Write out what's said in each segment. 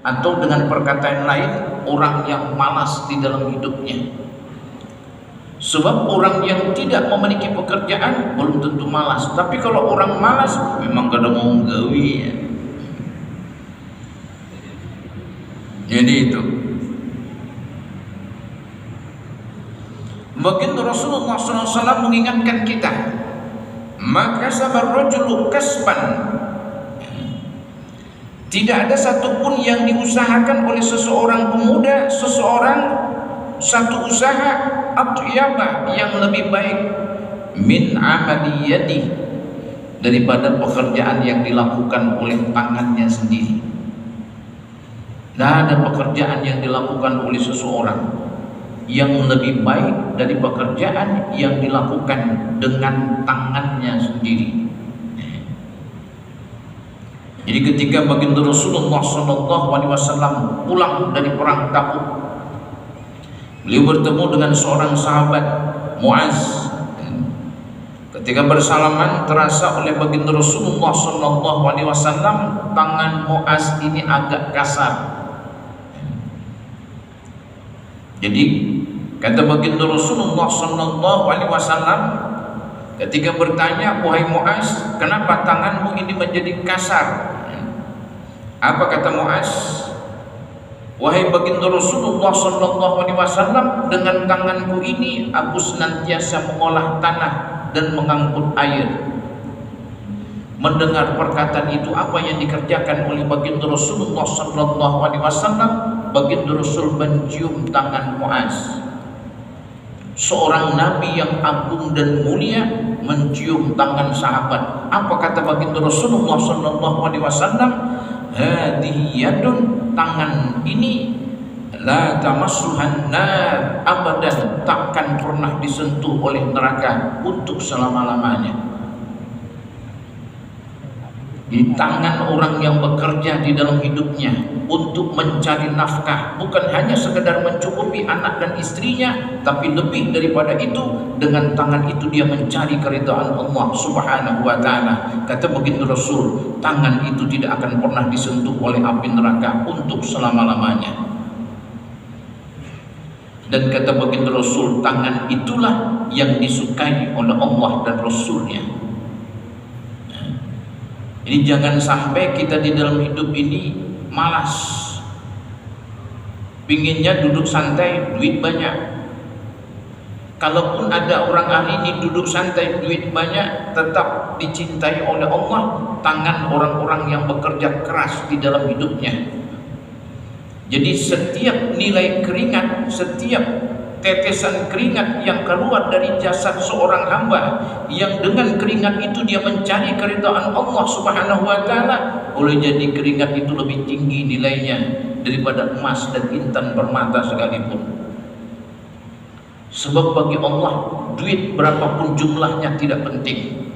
atau dengan perkataan lain orang yang malas di dalam hidupnya. Sebab orang yang tidak memiliki pekerjaan belum tentu malas, tapi kalau orang malas memang kada mau gawe ya. Jadi itu. Baginda Rasulullah SAW mengingatkan kita, maka sabar rajulu kasban, tidak ada satupun yang diusahakan oleh seseorang pemuda, satu usaha atyaba yang lebih baik min amali yadi, daripada pekerjaan yang dilakukan oleh tangannya sendiri. Tidak ada pekerjaan yang dilakukan oleh seseorang yang lebih baik dari pekerjaan yang dilakukan dengan tangannya sendiri. Jadi ketika baginda Rasulullah SAW pulang dari perang Tabuk, beliau bertemu dengan seorang sahabat, Muaz. Ketika bersalaman, terasa oleh baginda Rasulullah SAW tangan Muaz ini agak kasar. Jadi kata baginda Rasulullah SAW ketika bertanya, wahai Muaz, kenapa tanganmu ini menjadi kasar? Apa kata Muaz? Wahai baginda Rasulullah SAW, dengan tanganku ini aku senantiasa mengolah tanah dan mengangkut air. Mendengar perkataan itu, apa yang dikerjakan oleh baginda Rasulullah SAW? Baginda Rasul mencium tangan Muaz. Seorang nabi yang agung dan mulia mencium tangan sahabat. Apa kata baginda Rasulullah SAW? Hadhihi yadun, tangan ini la tamassuhan nar abadan, takkan pernah disentuh oleh neraka untuk selama-lamanya. Di tangan orang yang bekerja di dalam hidupnya untuk mencari nafkah, bukan hanya sekedar mencukupi anak dan istrinya, tapi lebih daripada itu, dengan tangan itu dia mencari keridhaan Allah Subhanahu wa ta'ala. Kata baginda Rasul, tangan itu tidak akan pernah disentuh oleh api neraka untuk selama-lamanya. Dan kata baginda Rasul, tangan itulah yang disukai oleh Allah dan Rasulnya. Jadi jangan sampai kita di dalam hidup ini malas, pinginnya duduk santai, duit banyak. Kalaupun ada orang hari ini duduk santai, duit banyak, tetap dicintai oleh Allah tangan orang-orang yang bekerja keras di dalam hidupnya. Jadi setiap nilai keringat, setiap tetesan keringat yang keluar dari jasad seorang hamba, yang dengan keringat itu dia mencari keridhaan Allah Subhanahu wa ta'ala, boleh jadi keringat itu lebih tinggi nilainya daripada emas dan intan permata sekalipun. Sebab bagi Allah, duit berapapun jumlahnya tidak penting,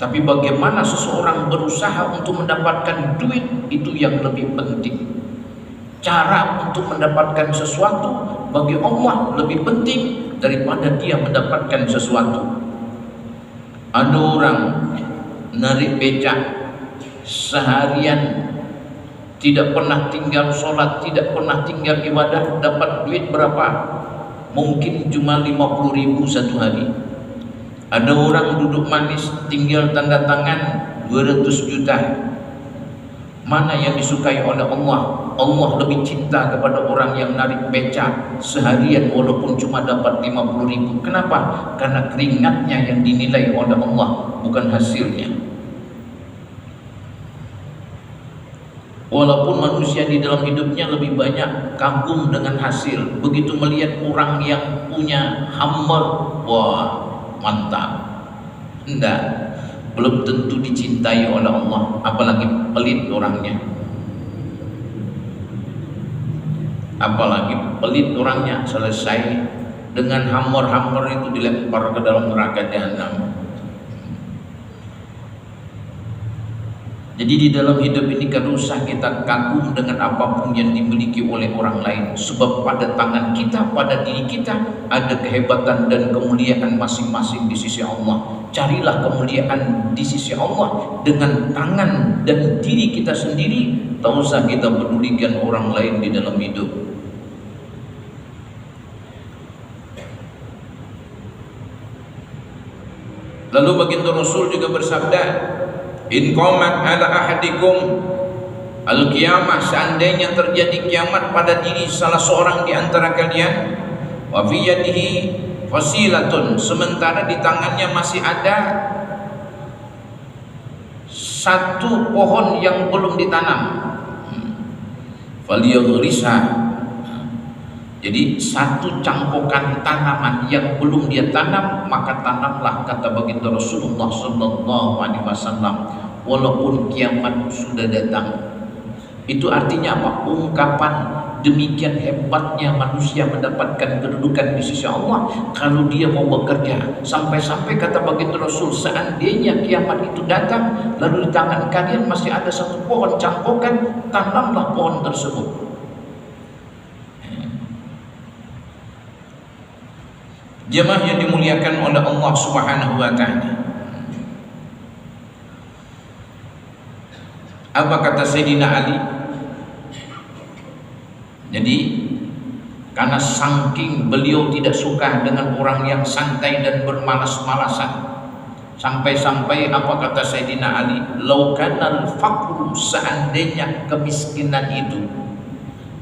tapi bagaimana seseorang berusaha untuk mendapatkan duit, itu yang lebih penting. Cara untuk mendapatkan sesuatu bagi Allah lebih penting daripada dia mendapatkan sesuatu. Ada orang narik becak seharian, tidak pernah tinggal sholat, tidak pernah tinggal ibadah, dapat duit berapa? Mungkin cuma 50.000 satu hari. Ada orang duduk manis, tinggal tanda tangan 200 juta. Mana yang disukai oleh Allah? Allah lebih cinta kepada orang yang narik becak seharian walaupun cuma dapat 50.000. Kenapa? Karena keringatnya yang dinilai oleh Allah, bukan hasilnya. Walaupun manusia di dalam hidupnya lebih banyak kagum dengan hasil, begitu melihat orang yang punya Hummer, wah mantap. Enggak, belum tentu dicintai oleh Allah, apalagi pelit orangnya. Apalagi pelit orangnya, selesai dengan Hummer itu dilempar ke dalam neraka jahanam. Jadi di dalam hidup ini kan usah kita kagum dengan apapun yang dimiliki oleh orang lain, sebab pada tangan kita, pada diri kita ada kehebatan dan kemuliaan masing-masing di sisi Allah. carilah kemuliaan di sisi Allah dengan tangan dan diri kita sendiri. Tak usah kita pedulikan orang lain di dalam hidup. Lalu baginda Rasul juga bersabda, in qamat ala ahadikum al-qiyamah, seandainya terjadi kiamat pada diri salah seorang di antara kalian, wa fi yadihi fasilatun, sementara di tangannya masih ada satu pohon yang belum ditanam, falyaghrisha, jadi satu cangkokan tanaman yang belum dia tanam, maka tanamlah, kata baginda Rasulullah sallallahu alaihi wasallam, walaupun kiamat sudah datang. Itu artinya apa? Ungkapan demikian hebatnya manusia mendapatkan kedudukan di sisi Allah kalau dia mau bekerja. Sampai-sampai kata baginda Rasul, seandainya kiamat itu datang lalu di tangan kalian masih ada satu pohon cangkokan, tanamlah pohon tersebut. Jemaah yang dimuliakan oleh Allah Subhanahu wa taala, apa kata Sayyidina Ali? Jadi karena saking beliau tidak suka dengan orang yang santai dan bermalas-malasan, sampai-sampai apa kata Sayyidina Ali, laukanal faqru, seandainya kemiskinan itu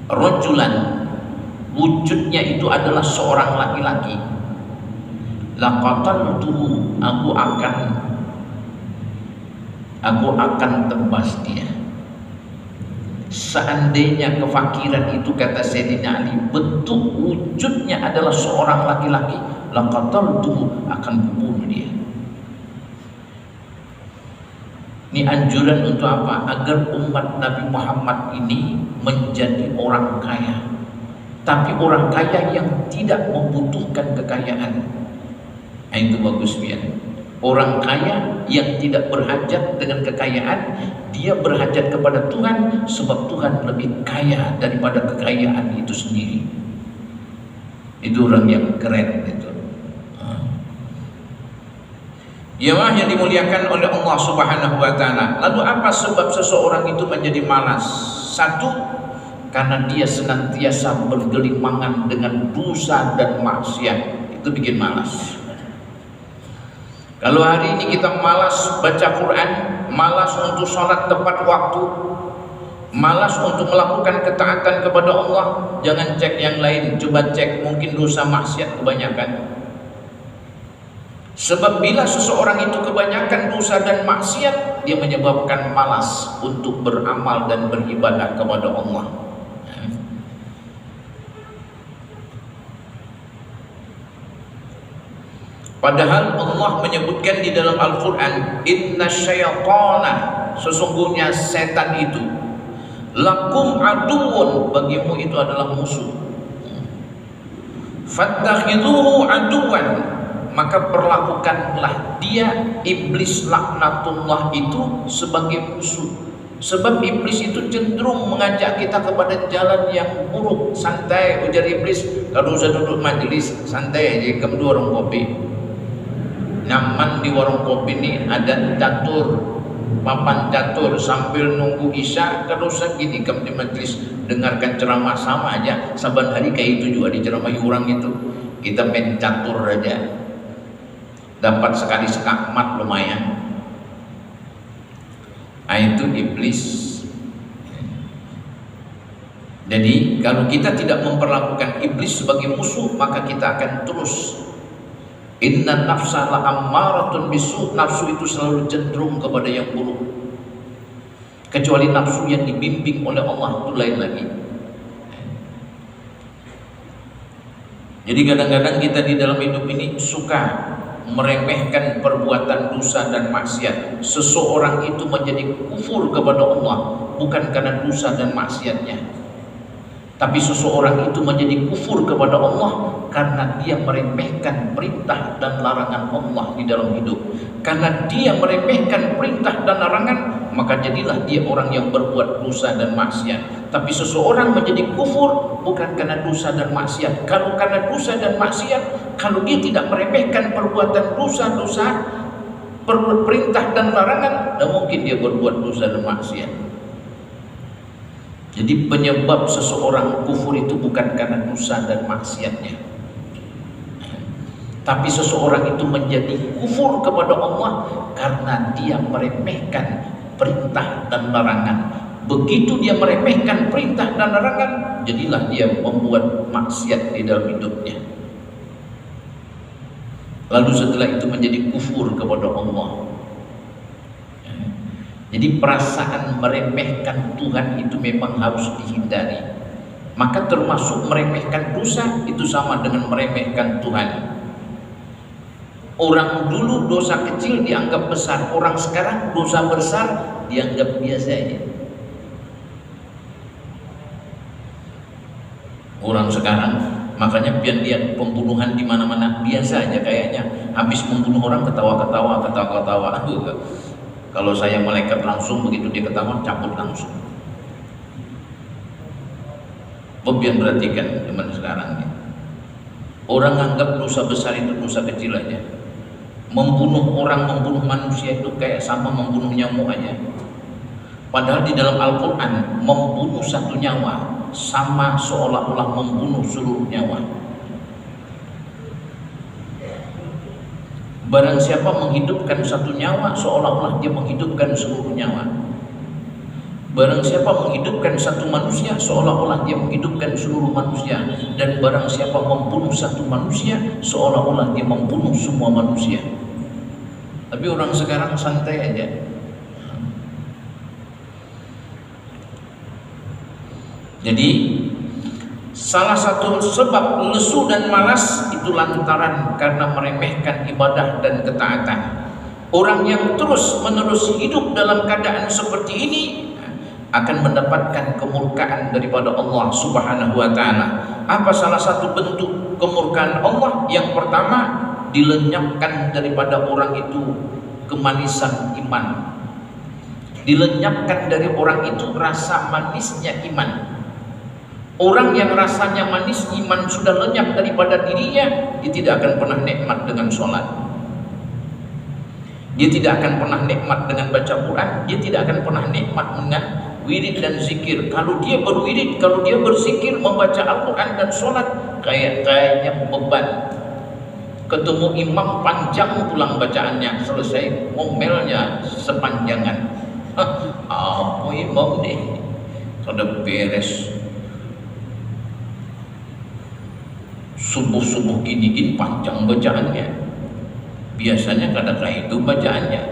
rajulan, wujudnya itu adalah seorang laki-laki, laqataltuhu, aku akan tebas dia. Seandainya kefakiran itu, kata Sayyidina Ali, bentuk wujudnya adalah seorang laki-laki, laqataltuhu, akan bunuh dia. Ini anjuran untuk apa? Agar umat Nabi Muhammad ini menjadi orang kaya, tapi orang kaya yang tidak membutuhkan kekayaan. Itu bagus ya. Orang kaya yang tidak berhajat dengan kekayaan, dia berhajat kepada Tuhan, sebab Tuhan lebih kaya daripada kekayaan itu sendiri. Itu orang yang keren itu. Jemaah yang dimuliakan oleh Allah Subhanahu wa taala. Lalu apa sebab seseorang itu menjadi malas? Satu, karena dia senantiasa bergelimangan dengan dosa dan maksiat. Itu bikin malas. Kalau hari ini kita malas baca Quran, malas untuk sholat tepat waktu, malas untuk melakukan ketaatan kepada Allah, jangan cek yang lain, coba cek mungkin dosa maksiat kebanyakan. Sebab bila seseorang itu kebanyakan dosa dan maksiat, dia menyebabkan malas untuk beramal dan beribadah kepada Allah. Padahal Allah menyebutkan di dalam Al-Quran, inna syaitana, sesungguhnya setan itu, lakum aduun, bagimu itu adalah musuh. Fattakhidhuhu aduwan, maka perlakukanlah dia, iblis laknatullah itu, sebagai musuh. Sebab iblis itu cenderung mengajak kita kepada jalan yang buruk. Santai, ujar iblis, kalau usah duduk majelis, santai aja, kamu warung kopi. Nyaman di warung kopi ini ada catur, papan catur, sambil nunggu isya. Kalau usah gini, kamu di majelis dengarkan ceramah sama aja, saban hari kayak itu juga diceramahi orang itu. Kita main catur aja, dapat sekali sekakmat lumayan. Nah, itu iblis. Jadi kalau kita tidak memperlakukan iblis sebagai musuh, maka kita akan terus, inna nafsa la ammaratun bisu, nafsu itu selalu cenderung kepada yang buruk. Kecuali nafsu yang dibimbing oleh Allah, itu lain lagi. Jadi kadang-kadang kita di dalam hidup ini suka meremehkan perbuatan dosa dan maksiat. Seseorang itu menjadi kufur kepada Allah bukan karena dosa dan maksiatnya, tapi seseorang itu menjadi kufur kepada Allah karena dia meremehkan perintah dan larangan Allah di dalam hidup. Karena dia meremehkan perintah dan larangan, maka jadilah dia orang yang berbuat dosa dan maksiat. Tapi seseorang menjadi kufur bukan karena dosa dan maksiat. Kalau karena dosa dan maksiat, kalau dia tidak meremehkan perbuatan dosa-dosa, perintah dan larangan, tidak mungkin dia berbuat dosa dan maksiat. Jadi penyebab seseorang kufur itu bukan karena dosa dan maksiatnya, tapi seseorang itu menjadi kufur kepada Allah karena dia meremehkan perintah dan larangan. Begitu dia meremehkan perintah dan larangan, jadilah dia membuat maksiat di dalam hidupnya. Lalu setelah itu menjadi kufur kepada Allah. Jadi perasaan meremehkan Tuhan itu memang harus dihindari. Maka termasuk meremehkan dosa itu sama dengan meremehkan Tuhan. Orang dulu dosa kecil dianggap besar, orang sekarang dosa besar dianggap biasa aja. Orang sekarang, makanya biar dia pembunuhan di mana-mana biasa aja kayaknya. Habis membunuh orang ketawa-ketawa. Kalau saya malaikat langsung begitu dia ketawa cabut langsung. Biar perhatikan zaman sekarang ini. Orang anggap dosa besar itu dosa kecil aja. Membunuh orang, membunuh manusia itu kayak sama membunuh nyamuk aja. Padahal di dalam Al-Quran membunuh satu nyawa sama seolah-olah membunuh seluruh nyawa. Barang siapa menghidupkan satu nyawa seolah-olah dia menghidupkan seluruh nyawa. Barang siapa menghidupkan satu manusia seolah-olah dia menghidupkan seluruh manusia. Dan barang siapa membunuh satu manusia seolah-olah dia membunuh semua manusia. Tapi orang sekarang santai aja. Jadi salah satu sebab lesu dan malas itu lantaran karena meremehkan ibadah dan ketaatan. Orang yang terus-menerus hidup dalam keadaan seperti ini akan mendapatkan kemurkaan daripada Allah Subhanahu wa taala. Apa salah satu bentuk kemurkaan Allah? Yang pertama, dilenyapkan daripada orang itu kemanisan iman. Dilenyapkan dari orang itu rasa manisnya iman. Orang yang rasanya manis iman sudah lenyap daripada dirinya, dia tidak akan pernah nikmat dengan sholat, dia tidak akan pernah nikmat dengan baca Quran, dia tidak akan pernah nikmat dengan wirid dan zikir. Kalau dia berwirid, kalau dia berzikir, membaca Al-Quran dan sholat, kayaknya beban. Ketemu imam panjang pulang bacaannya, selesai ngomelnya sepanjangan. Apa imam nih, sudah beres. Subuh-subuh gini panjang bacaannya. Biasanya kadang-kadang itu bacaannya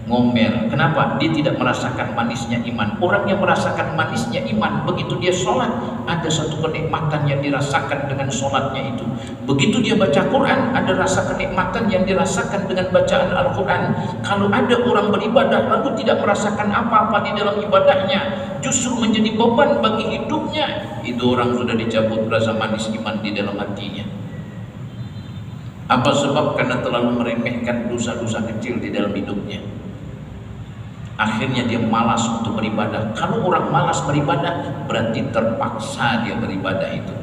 ngomel. Kenapa? Dia tidak merasakan manisnya iman. Orang yang merasakan manisnya iman, begitu dia sholat, ada satu kenikmatan yang dirasakan dengan sholatnya itu. Begitu dia baca Quran, ada rasa kenikmatan yang dirasakan dengan bacaan Al-Quran. Kalau ada orang beribadah lalu tidak merasakan apa-apa di dalam ibadahnya, justru menjadi beban bagi hidupnya, itu orang sudah dicabut rasa manis iman di dalam hatinya. Apa sebab? Karena terlalu meremehkan dosa-dosa kecil di dalam hidupnya. Akhirnya dia malas untuk beribadah. Kalau orang malas beribadah, berarti terpaksa dia beribadah itu.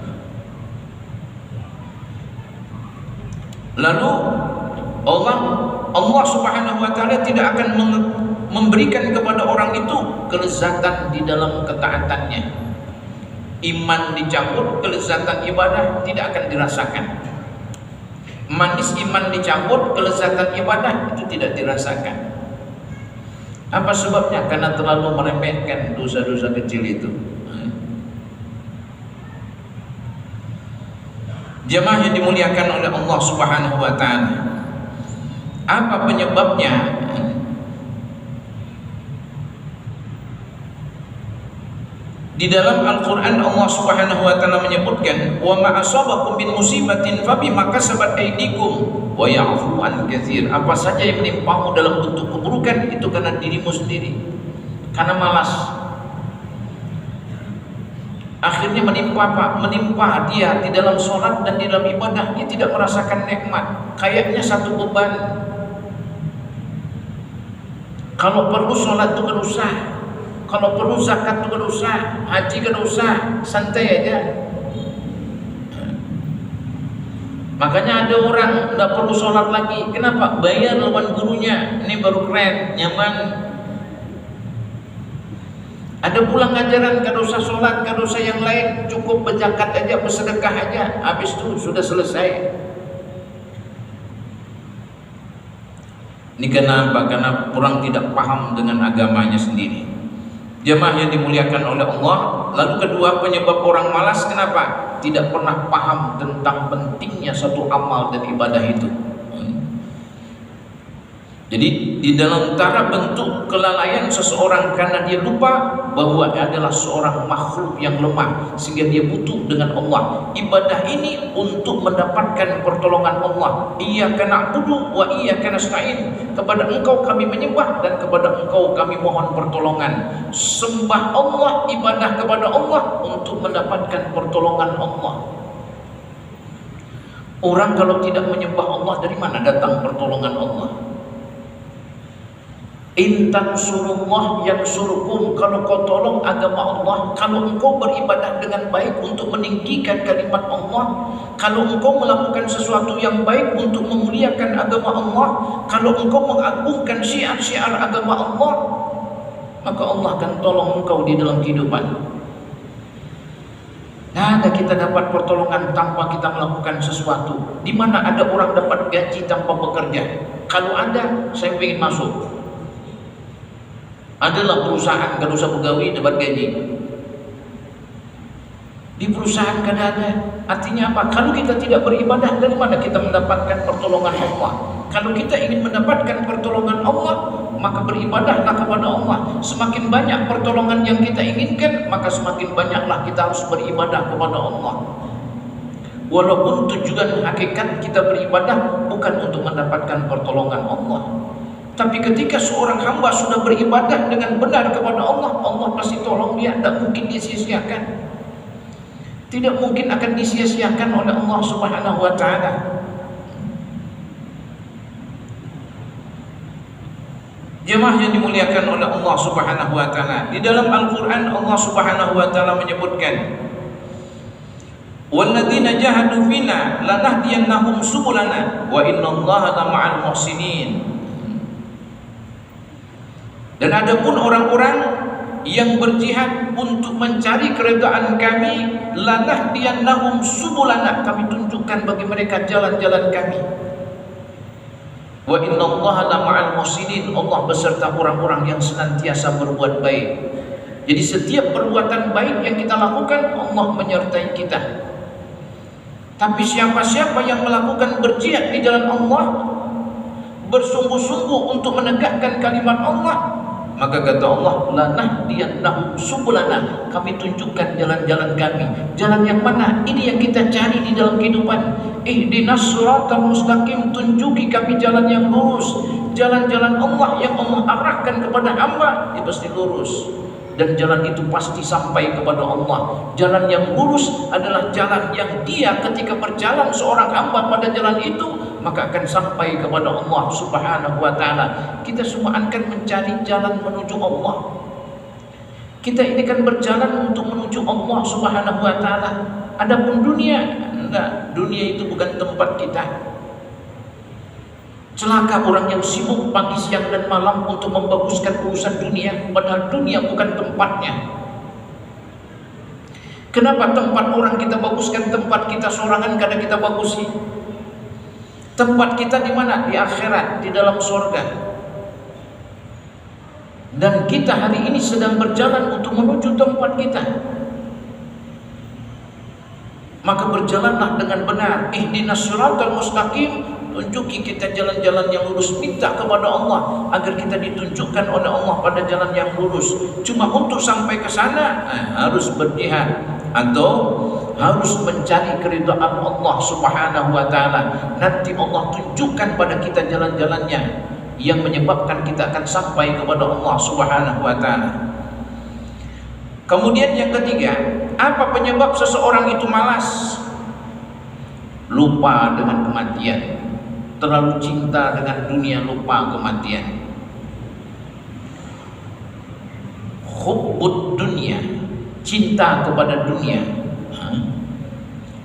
Lalu Allah Subhanahu wa taala tidak akan memberikan kepada orang itu kelezatan di dalam ketaatannya. Iman dicabut, kelezatan ibadah tidak akan dirasakan. Manis iman dicabut, kelezatan ibadah itu tidak dirasakan. Apa sebabnya? Karena terlalu meremehkan dosa-dosa kecil itu. Jemaah yang dimuliakan oleh Allah Subhanahu wa taala, apa penyebabnya? Di dalam Al-Quran Allah Subhanahu wa ta'ala menyebutkan, wa ma asabakum min musibatin fabima kasabat aydikum wa ya'fu an katsir. Apa saja yang menimpamu dalam bentuk keburukan itu karena dirimu sendiri, karena malas. Akhirnya menimpa apa? Menimpa dia di dalam sholat dan di dalam ibadah, dia tidak merasakan nikmat, kayaknya satu beban. Kalau perlu sholat itu kan usah, kalau perlu zakat itu kan usah, haji kan usah, santai aja. Makanya ada orang nggak perlu sholat lagi. Kenapa? Bayar lawan gurunya. Ini baru keren, nyaman. Ada pulang ajaran, gak usah sholat, gak usah yang lain, cukup berzakat aja, bersedekah aja, habis itu sudah selesai. Ini kenapa? Karena orang tidak paham dengan agamanya sendiri. Jemaah yang dimuliakan oleh Allah. Lalu kedua, penyebab orang malas kenapa? Tidak pernah paham tentang pentingnya satu amal dan ibadah itu. Jadi di dalam antara bentuk kelalaian seseorang karena dia lupa bahwa adalah seorang makhluk yang lemah sehingga dia butuh dengan Allah. Ibadah ini untuk mendapatkan pertolongan Allah. Iyyaka na'budu wa iyyaka nasta'in. Kepada Engkau kami menyembah dan kepada Engkau kami mohon pertolongan. Sembah Allah, ibadah kepada Allah untuk mendapatkan pertolongan Allah. Orang kalau tidak menyembah Allah, dari mana datang pertolongan Allah? Intan surullah yang surukum, kalau kau tolong agama Allah, kalau engkau beribadah dengan baik untuk meninggikan kalimat Allah, kalau engkau melakukan sesuatu yang baik untuk memuliakan agama Allah, kalau engkau mengagungkan syiar-syiar agama Allah, maka Allah akan tolong engkau di dalam kehidupan. Nah, kita dapat pertolongan tanpa kita melakukan sesuatu. Di mana ada orang dapat gaji tanpa bekerja? Kalau ada, saya ingin masuk. Adalah perusahaan kalau usah pegawai dapat gaji. Di perusahaan kan ada. Artinya apa? Kalau kita tidak beribadah, dari mana kita mendapatkan pertolongan Allah? Kalau kita ingin mendapatkan pertolongan Allah, maka beribadahlah kepada Allah. Semakin banyak pertolongan yang kita inginkan, maka semakin banyaklah kita harus beribadah kepada Allah. Walaupun tujuan hakikat kita beribadah bukan untuk mendapatkan pertolongan Allah. Tapi ketika seorang hamba sudah beribadah dengan benar kepada Allah, Allah pasti tolong dia. Tidak mungkin disia-siakan. Tidak mungkin akan disia-siakan oleh Allah Subhanahu wa ta'ala. Jemaah yang dimuliakan oleh Allah Subhanahu wa ta'ala, di dalam Al-Quran Allah Subhanahu wa ta'ala menyebutkan, walladzina jahadu fina lanahdiyannahum subulana wa innallaha lama'al muhsinin. Dan adapun orang-orang yang berjihad untuk mencari keredaan kami, lanahdiyannahum subulana, kami tunjukkan bagi mereka jalan-jalan kami. Wa innallaha lama'al muhsinin, Allah beserta orang-orang yang senantiasa berbuat baik. Jadi setiap perbuatan baik yang kita lakukan, Allah menyertai kita. Tapi siapa-siapa yang melakukan berjihad di jalan Allah, bersungguh-sungguh untuk menegakkan kalimat Allah, maka kata Allah, lanahdiyannahum subulana, kami tunjukkan jalan-jalan kami. Jalan yang mana? Ini yang kita cari di dalam kehidupan. Ihdinas siratal mustaqim, tunjuki kami jalan yang lurus. Jalan-jalan Allah yang Allah arahkan kepada hamba, dia pasti lurus. Dan jalan itu pasti sampai kepada Allah. Jalan yang lurus adalah jalan yang dia ketika berjalan seorang hamba pada jalan itu, maka akan sampai kepada Allah Subhanahu wa ta'ala. Kita semua akan mencari jalan menuju Allah. Kita ini kan berjalan untuk menuju Allah Subhanahu wa ta'ala. Adapun dunia, enggak, dunia itu bukan tempat kita. Celaka orang yang sibuk pagi, siang dan malam untuk membaguskan urusan dunia, padahal dunia bukan tempatnya. Kenapa tempat orang kita baguskan, tempat kita sorangan karena kita bagusi? Tempat kita di mana? Di akhirat, di dalam surga. Dan kita hari ini sedang berjalan untuk menuju tempat kita. Maka berjalanlah dengan benar. Ihdinas siratal mustaqim, tunjuki kita jalan-jalan yang lurus. Minta kepada Allah agar kita ditunjukkan oleh Allah pada jalan yang lurus. Cuma untuk sampai ke sana harus berjihad atau harus mencari keridhaan Allah Subhanahu wa ta'ala. Nanti Allah tunjukkan pada kita jalan-jalannya yang menyebabkan kita akan sampai kepada Allah Subhanahu wa ta'ala. Kemudian yang ketiga, apa penyebab seseorang itu malas? Lupa dengan kematian. Terlalu cinta dengan dunia, lupa kematian. Hubbud dunia, cinta kepada dunia.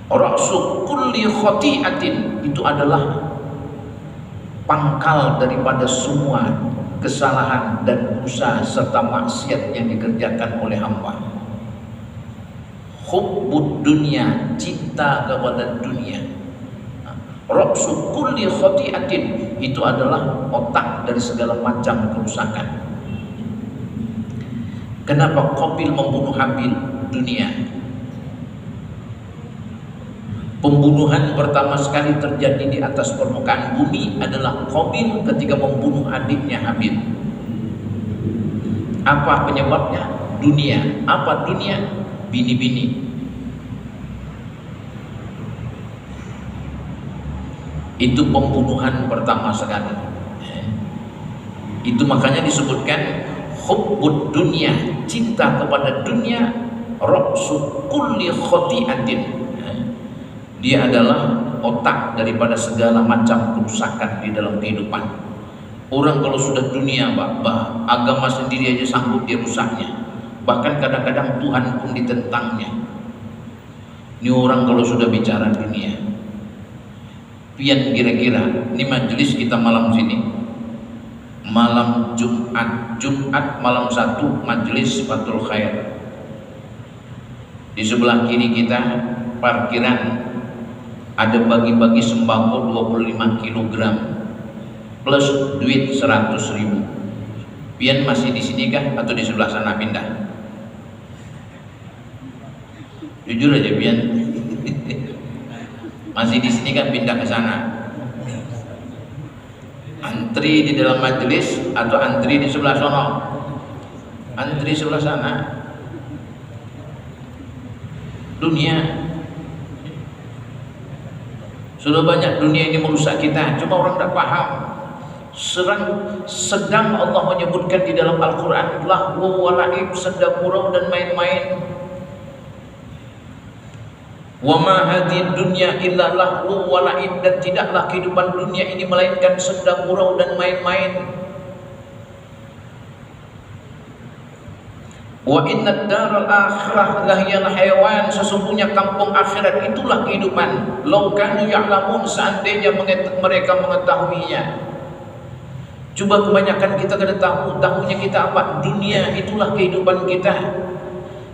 Ra'su kulli khati'atin, itu adalah pangkal daripada semua kesalahan dan dosa serta maksiat yang dikerjakan oleh hamba. Hubbud dunia, cinta kepada dunia. Ra'su kulli khati'atin, itu adalah otak dari segala macam kerusakan. Kenapa Qabil membunuh Habil? Dunia. Pembunuhan pertama sekali terjadi di atas permukaan bumi adalah Qabil ketika membunuh adiknya Habil. Apa penyebabnya? Dunia. Apa dunia? Bini-bini. Itu pembunuhan pertama sekali. Itu makanya disebutkan hubbud dunia, cinta kepada dunia, ra'su kulli khati'atin. Dia adalah otak daripada segala macam kerusakan di dalam kehidupan. Orang kalau sudah dunia, agama sendiri aja sanggup dia rusaknya. Bahkan kadang-kadang Tuhan pun ditentangnya. Ini orang kalau sudah bicara dunia. Pian kira-kira ini majelis kita malam sini, malam Jumat malam 1 majelis Fathul Khair. Di sebelah kiri kita parkiran ada bagi-bagi sembako 25 kg plus duit 100.000. Pian masih di sini kah atau di sebelah sana pindah? Jujur aja Pian. Masih di sini kan pindah ke sana. Antri di dalam majelis atau antri di sebelah sana? Antri sebelah sana. Dunia. Sudah banyak dunia ini merusak kita, cuma orang tidak paham. Sedang Allah menyebutkan di dalam Al-Quran lahu wa la'ib, sedang gurau dan main-main. Wa ma hadhihi dunya illa lahu wa la'ib, dan tidaklah kehidupan dunia ini melainkan sedang gurau dan main-main. Wa inna daral akhirah lahiyal hayawan, sesungguhnya kampung akhirat itulah kehidupan. Law kanu ya'lamun, seandainya mereka mengetahuinya. Coba kebanyakan kita kada tahunya kita apa? Dunia itulah kehidupan kita.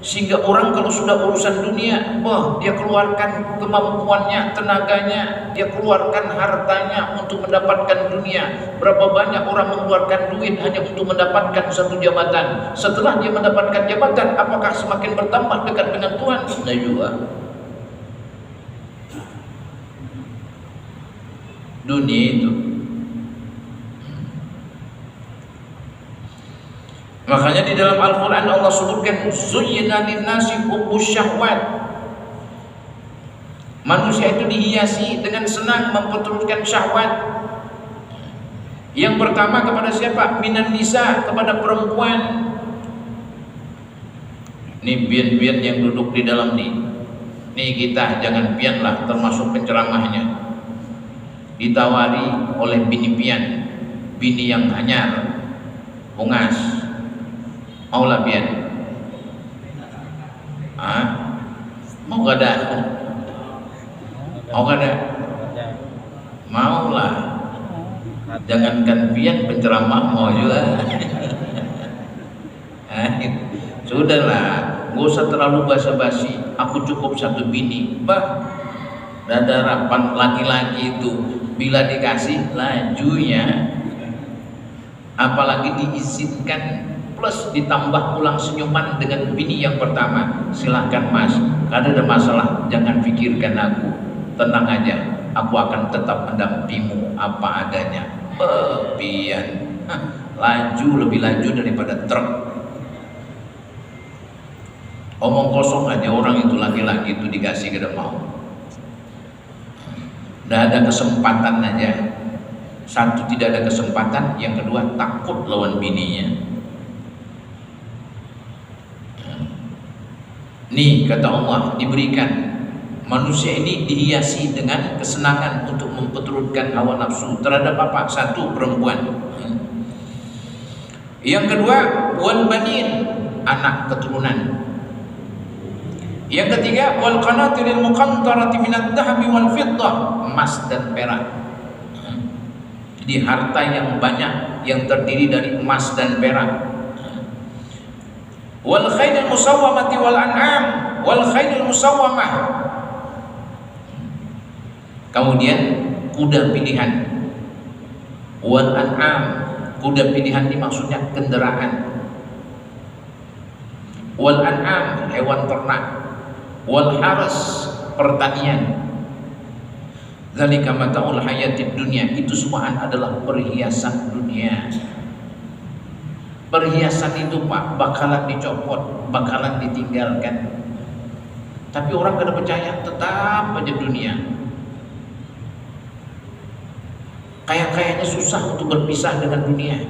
Sehingga orang kalau sudah urusan dunia, dia keluarkan kemampuannya, tenaganya, dia keluarkan hartanya untuk mendapatkan dunia. Berapa banyak orang mengeluarkan duit hanya untuk mendapatkan satu jabatan. Setelah dia mendapatkan jabatan, apakah semakin bertambah dekat dengan Tuhan? Nah juga. Dunia itu. Makanya di dalam Al-Quran Allah sebutkan zuyyina linnasi hubbus syahwat. Manusia itu dihiasi dengan senang memperturutkan syahwat. Yang pertama kepada siapa? Minan nisa, kepada perempuan. Ini pian-pian yang duduk di dalam nih. Nih kita jangan pian lah, termasuk penceramahnya. Ditawari oleh bini pian, bini yang hanyar, ungas. Maulah pian? Mau gak ada? Mau gak ada? Maulah. Jangankan pian, penceramah mau juga. Sudahlah, gak usah terlalu basa-basi. Aku cukup satu bini. Dada rapan laki-laki itu bila dikasih lajunya, apalagi diizinkan plus ditambah pulang senyuman dengan bini yang pertama, silahkan mas, kada ada masalah, jangan pikirkan aku, tenang aja, aku akan tetap mendampingimu apa adanya. Pian, laju lebih laju daripada truk. Omong kosong aja orang itu, laki-laki itu dikasih kada mau. Tidak ada kesempatan aja. Satu, tidak ada kesempatan, yang kedua takut lawan bininya. Nih kata Allah, diberikan manusia ini dihiasi dengan kesenangan untuk memperturutkan hawa nafsu terhadap apa? Satu, perempuan. Yang kedua, wal banin, anak keturunan. Yang ketiga, wal qanatiril muqantarati minad dhahabi wal fiddah, emas dan perak. Jadi harta yang banyak yang terdiri dari emas dan perak. Wal khailil musawwamati wal an'am, wal khailil musawwamah. Kemudian kuda pilihan. Wal an'am, kuda pilihan ini maksudnya kendaraan. Wal an'am, hewan ternak. Wal haras, pertanian. Dzalika mata'ul hayatid dunya, itu semua adalah perhiasan dunia. Perhiasan itu Pak bakalan dicopot, bakalan ditinggalkan. Tapi orang kada percaya, tetap aja dunia. Kayaknya susah untuk berpisah dengan dunia.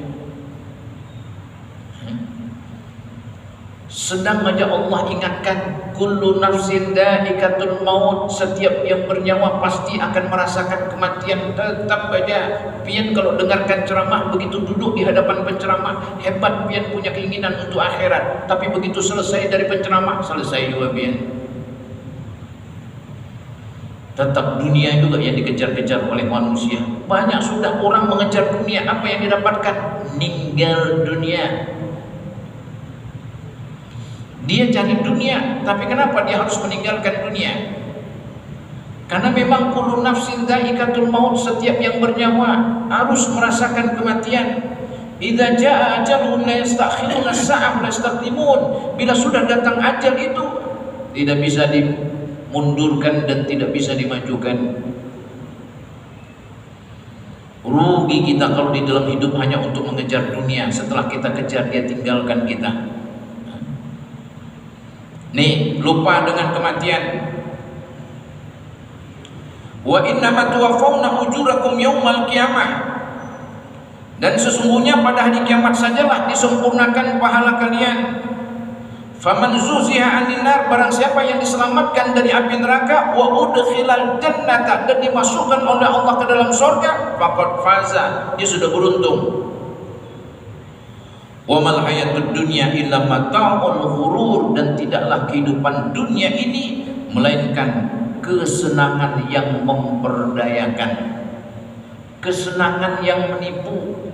Sedang aja Allah ingatkan, kullu nafsin dha'iqatul maut, setiap yang bernyawa pasti akan merasakan kematian. Tetap aja pian kalau dengarkan ceramah, begitu duduk di hadapan penceramah, hebat pian punya keinginan untuk akhirat, tapi begitu selesai dari penceramah, selesai juga pian. Tetap dunia juga yang dikejar-kejar oleh manusia. Banyak sudah orang mengejar dunia, apa yang didapatkan? Ninggal dunia. Dia cari dunia, tapi kenapa dia harus meninggalkan dunia? Karena memang kullu nafsin dha'iqatul maut, setiap yang bernyawa harus merasakan kematian. Idza jaa ajaluhum la yastakhiruna as-sa'ah wa la yastaqdimun. Bila sudah datang ajal itu tidak bisa dimundurkan dan tidak bisa dimajukan. Rugi kita kalau di dalam hidup hanya untuk mengejar dunia, setelah kita kejar dia tinggalkan kita. Nih, lupa dengan kematian. Wa innama tuwaffawna ujurakum yaumal qiyamah. Dan sesungguhnya pada hari kiamat sajalah disempurnakan pahala kalian. Faman zuziha 'anil nar, barang siapa yang diselamatkan dari api neraka, wa udkhilal jannata, dan dimasukkan oleh Allah ke dalam surga, faqad faza, dia sudah beruntung. Wa mal hayatud dunya illa mata'ul ghurur, dan tidaklah kehidupan dunia ini melainkan kesenangan yang memperdayakan, kesenangan yang menipu.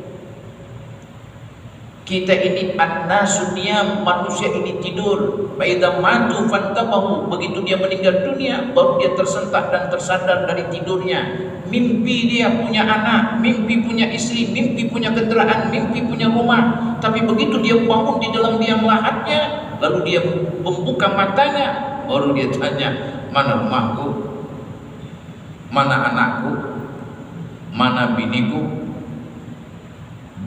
Kita ini an-nasu niyam, manusia ini tidur. Fa idza matu fantabahu, begitu dia meninggal dunia baru dia tersentak dan tersadar dari tidurnya. Mimpi dia punya anak, mimpi punya istri, mimpi punya kendaraan, mimpi punya rumah. Tapi begitu dia bangun di dalam liang lahatnya, lalu dia membuka matanya, baru dia tanya, mana rumahku, mana anakku, mana biniku.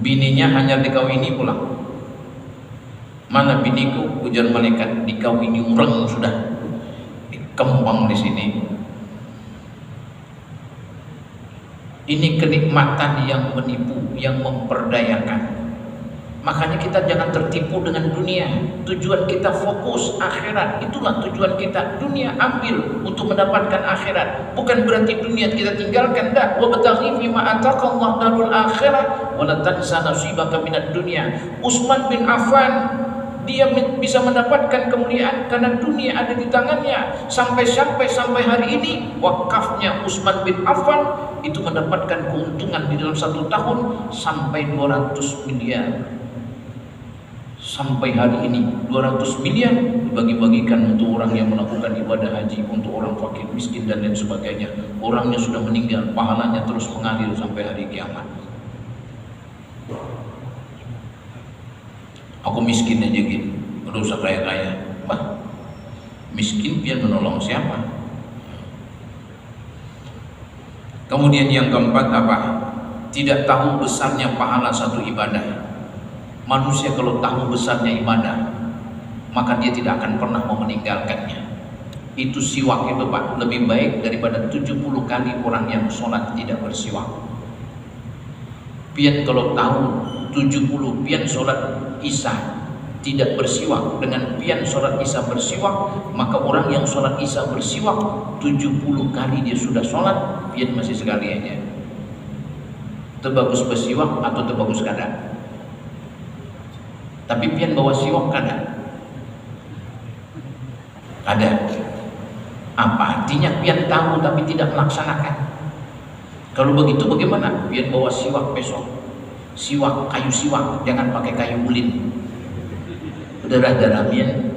Bininya hanya dikawini pulang. Mana biniku? Ujar malaikat, dikawini orang sudah, dikembang di sini. Ini kenikmatan yang menipu, yang memperdayakan. Makanya kita jangan tertipu dengan dunia. Tujuan kita fokus akhirat. Itulah tujuan kita. Dunia ambil untuk mendapatkan akhirat. Bukan berarti dunia kita tinggalkan. Dah. Wa bataghi fima ataqallahu darul akhirah wa la tansa nasibaka minad dunya. Utsman bin Affan, dia bisa mendapatkan kemuliaan karena dunia ada di tangannya. Sampai hari ini wakafnya Utsman bin Affan itu mendapatkan keuntungan di dalam 1 tahun sampai 200 miliar. Sampai hari ini 200 miliar dibagi-bagikan untuk orang yang melakukan ibadah haji, untuk orang fakir miskin dan lain sebagainya. Orangnya sudah meninggal, pahalanya terus mengalir sampai hari kiamat. Aku miskin aja gitu, udah usah kaya-kaya. Bah, miskin biar menolong siapa? Kemudian yang keempat apa? Tidak tahu besarnya pahala satu ibadah. Manusia kalau tahu besarnya ibadah, maka dia tidak akan pernah mau meninggalkannya. Itu siwak itu Pak, lebih baik daripada 70 kali orang yang sholat tidak bersiwak. Pian kalau tahu 70 pian sholat isya tidak bersiwak dengan pian sholat isya bersiwak, maka orang yang sholat isya bersiwak 70 kali dia sudah sholat, pian masih sekali aja. Terbagus bersiwak atau terbagus kada? Tapi pian bawa siwak kada. Ada. Apa artinya pian tahu tapi tidak melaksanakan? Kalau begitu bagaimana? Pian bawa siwak besok, siwak, kayu siwak, jangan pakai kayu ulin. Darah-darah pian.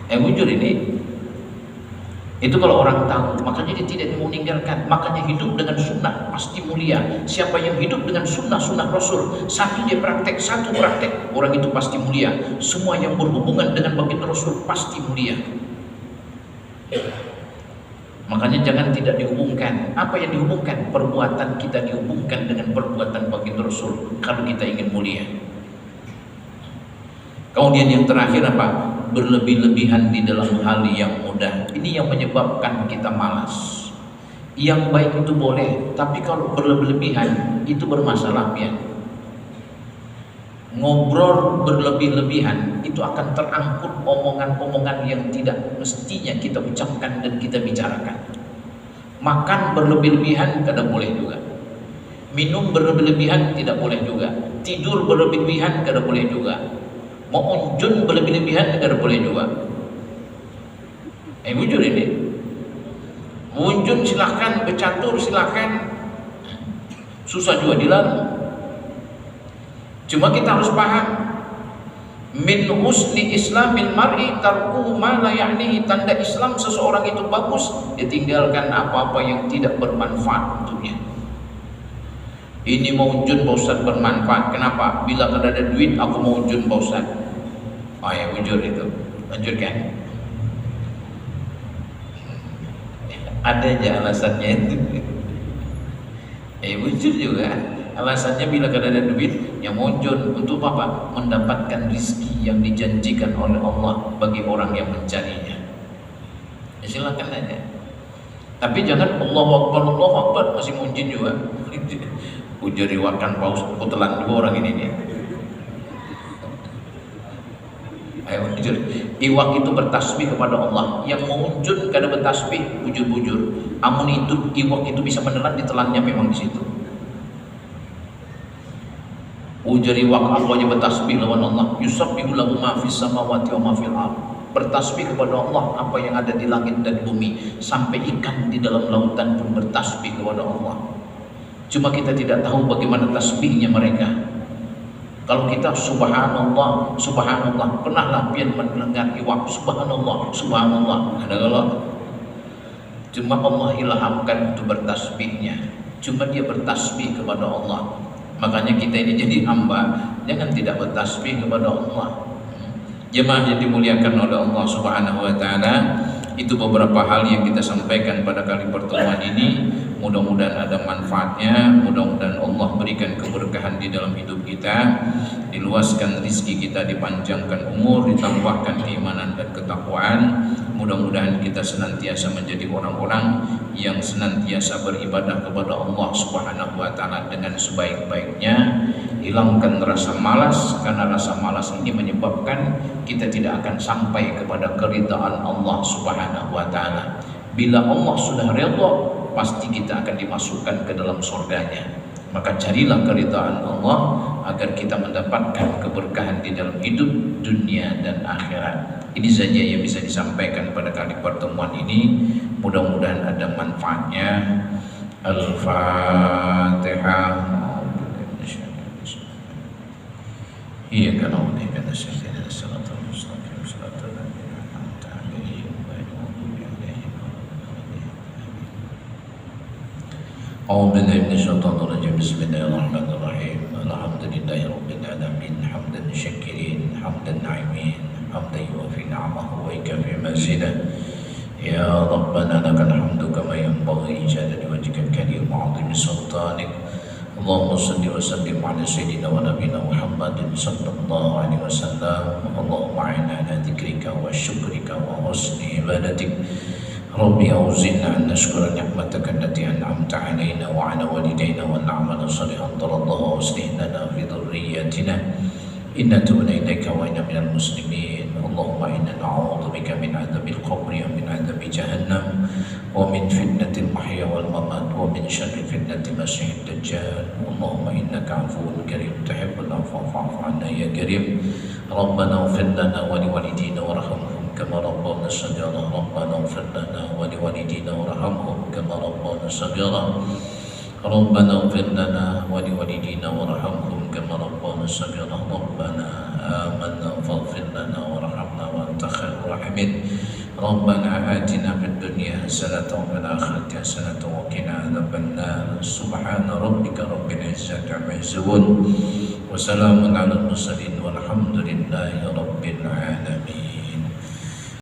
Jujur ini. Itu kalau orang tahu, makanya dia tidak meninggalkan. Makanya hidup dengan sunnah pasti mulia. Siapa yang hidup dengan sunnah Rasul, satu dia praktek, satu praktek, orang itu pasti mulia. Semua yang berhubungan dengan baginda Rasul pasti mulia. Makanya jangan tidak dihubungkan. Apa yang dihubungkan? Perbuatan kita dihubungkan dengan perbuatan baginda Rasul kalau kita ingin mulia. Kemudian yang terakhir apa? Berlebih-lebihan di dalam hal yang mudah. Ini yang menyebabkan kita malas. Yang baik itu boleh, tapi kalau berlebih-lebihan itu bermasalah ya. Ngobrol berlebih-lebihan itu akan terangkut omongan-omongan yang tidak mestinya kita ucapkan dan kita bicarakan. Makan berlebih-lebihan tidak boleh juga. Minum berlebih-lebihan tidak boleh juga. Tidur berlebih-lebihan tidak boleh juga. Mau unjun berlebih-lebihan tidak boleh juga. Jujur ini. Unjun silahkan, bercatur silahkan. Susah juga dilarang. Cuma kita harus paham, min husni islamil mar'i tarku ma la ya'nihi. Tanda Islam seseorang itu bagus, dia tinggalkan apa-apa yang tidak bermanfaat untuknya. Ini mau unjun Pak Ustaz bermanfaat. Kenapa? Bila ada duit aku mau unjun Pak Ustaz. Oh ya, jujur itu. Lanjutkan. Ada aja alasannya itu. Jujur juga. Alasannya bila ada duit yang muncul untuk apa? Mendapatkan rizki yang dijanjikan oleh Allah bagi orang yang mencarinya. Silakan aja. Tapi jangan Allahu Akbar masih muncul juga. Ujar riwakan paus putelan dua orang ini nih. Ayo jujur. Iwak itu bertasbih kepada Allah. Yang muncul kada bertasbih bujur-bujur. Amun itu iwak itu bisa menelan, ditelannya memang di situ. Ujari waqaf wajib bertasbih lawan Allah. Yusabbihu lahu ma fis samawati wa ma fil ardh. Bertasbih kepada Allah apa yang ada di langit dan bumi, sampai ikan di dalam lautan pun bertasbih kepada Allah. Cuma kita tidak tahu bagaimana tasbihnya mereka. Kalau kita subhanallah, subhanallah, pernahlah pian mendengar iwak subhanallah, subhanallah. Ada kalau cuma Allah ilhamkan untuk bertasbihnya. Cuma dia bertasbih kepada Allah. Makanya kita ini jadi hamba, jangan tidak bertasbih kepada Allah. Jemaah yang dimuliakan oleh Allah Subhanahu wa taala, itu beberapa hal yang kita sampaikan pada kali pertemuan ini. Mudah-mudahan ada manfaatnya, mudah-mudahan Allah berikan keberkahan di dalam hidup kita, diluaskan rizki kita, dipanjangkan umur, ditambahkan keimanan dan ketakwaan. Mudah-mudahan kita senantiasa menjadi orang-orang yang senantiasa beribadah kepada Allah Subhanahu wa taala dengan sebaik-baiknya. Hilangkan rasa malas, karena rasa malas ini menyebabkan kita tidak akan sampai kepada keridhaan Allah Subhanahu wa taala. Bila Allah sudah redha, pasti kita akan dimasukkan ke dalam surganya. Maka carilah keridhaan Allah agar kita mendapatkan keberkahan di dalam hidup dunia dan akhirat. Ini saja yang bisa disampaikan pada kali pertemuan ini. Mudah-mudahan ada manfaatnya. Al-Fatihah. Iya kan Allah ini kata saya salatu mustaqim salatu أعوذ بالله من الشيطان الرجيم بسم الله الرحمن الرحيم الحمد لله رب العالمين حمدا شاكرين حمدا ناعمين حمدا يوافي نعمه ويكافئ مزيده يا ربنا لك الحمد كما ينبغي لجلال وجهك الكريم وعظيم سلطانك اللهم صل وسلم على سيدنا ونبينا محمد صلى الله عليه وسلم اللهم أعنا على ذكرك وشكرك وحسن عبادتك ربي أوزعنا أن نشكر نعمتك التي أنعمت علينا وعلى والدينا وأن نعمل صالحا ترضاه وأصلح لنا في ذريتنا إنا تبنا إليك وإنا من المسلمين اللهم إنا نعوذ بك من عذاب القبر ومن عذاب جهنم ومن فتنة المحيا والممات ومن شر فتنة المسيح الدجال اللهم إنك عفو كريم تحب العفو فاعف عنا يا كريم ربنا اغفر لنا ولوالدينا وارحمهم كما ربونا صغيرا ربنا اغفر لنا ولوالدينا وارحمهم كما ربونا صغيرا ربنا اغفر لنا ولوالدينا وارحمهم كما ربونا صغيرا ربنا آمنا فاغفر لنا وارحمنا وأنت خير الراحمين ربنا آتنا في الدنيا حسنة وفي الآخرة حسنة وقنا عذاب النار سبحان ربك رب العزة عما يصفون وسلام على المرسلين والحمد لله رب